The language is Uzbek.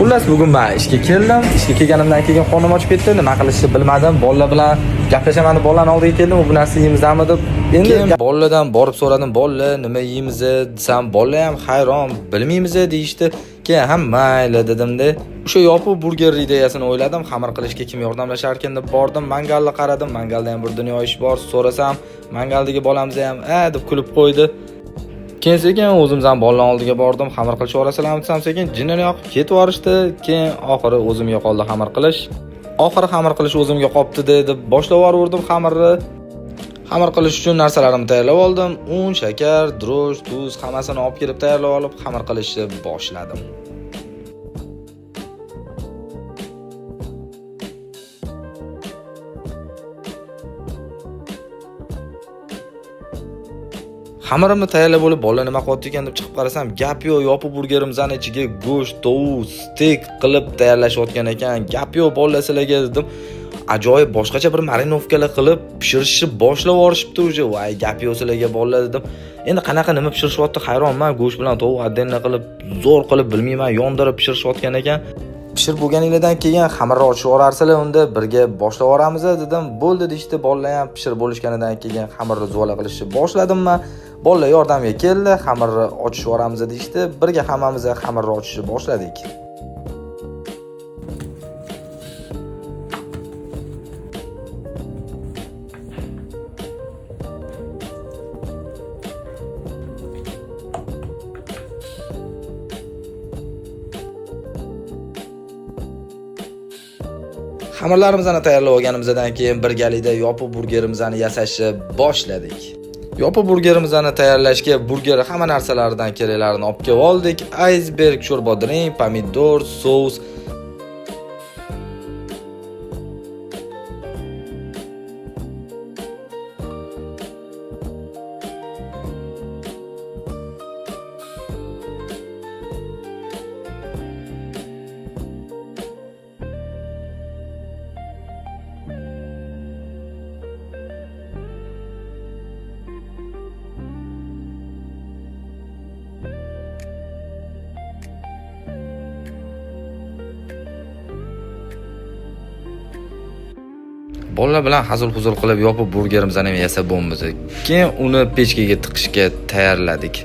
Xullas bugun men ishga keldim. Ishga kelganimdan keyin qornim ochib ketdi. Nima qilishni bilmadim. Bolalar bilan gaplashamadim. Bolalarning oldiga keldim. Bu narsa yeymizmi deb. Endi bolalardan borib so'radim. Bolalar nima yeymiz desam, bolalar ham hayron, bilmaymiz deyishdi. Keyin ham mayli dedim-da. O'sha yopiq burger ideyasini o'yladim. Xamir qilishga kim yordamlashar ekan deb bordim. Mangalni qaradim. Mangalda ham bir dunyo ish bor. So'rasam, mangaldagi bolamiz ham deb kulib qo'ydi. Keyin sekin o'zim ham bolalar oldiga bordim. Xamir qilish orasizlarmi desam, sekin jinnini yoqib ketib yuborishdi. Keyin oxiri o'zimga qoldi xamir qilish. Oxiri xamir qilish o'zimga qolibdi deb boshlab yubordim xamirni. Xamir qilish uchun narsalarimni tayyorlab oldim. Un, shakar, dro'j, tuz hammasini olib kelib tayyorlab olib, xamir qilishni boshladim. Xamirimni tayyorlab bo'lib, bolalar nima qilyapti ekan deb chiqib qarasam, gap yo'q, yopiq burgerimizning ichiga go'sht, tovuq, stek qilib tayyorlashayotgan ekan. Gap yo'q, bolalar sizlarga dedim. Ajoyib boshqacha bir marinovkalar qilib pishirishni boshlab yuborishibdi uje. Voy, gap yo'q sizlarga bolalar dedim. Endi qanaqa nima pishirishyapti hayronman. Go'sht bilan tovuq addenni qilib, zo'r qilib bilmayman, yondirib pishirishayotgan ekan. Pishirib bo'lganinglardan keyin xamirni ochib yuborarsizlar, unda birga boshlab yuboramiz dedim. Bo'ldi deydi, bolalar ham pishirib bo'lishganidan keyin xamirni zo'la qilishni boshladim-man. Bolalar yordamga keldi, xamirni ochib yuboramiz deydi. Birga hammamiz xamirni ochishni boshladik. Xamirlarimizni tayyorlab olganimizdan keyin birgalikda yopiq burgerimizni yasashni boshladik. Yopiq burgerimizni tayyorlashga burger hamma narsalardan keraklarni olib kelib oldik. Iceberg, sho'rbodrang, pomidor, sous, bolalar bilan hazil-huzul qilib yopiq burgerimizni ham yasab bo'lmaydi. Keyin uni pechkaga tiqishga tayyorladik.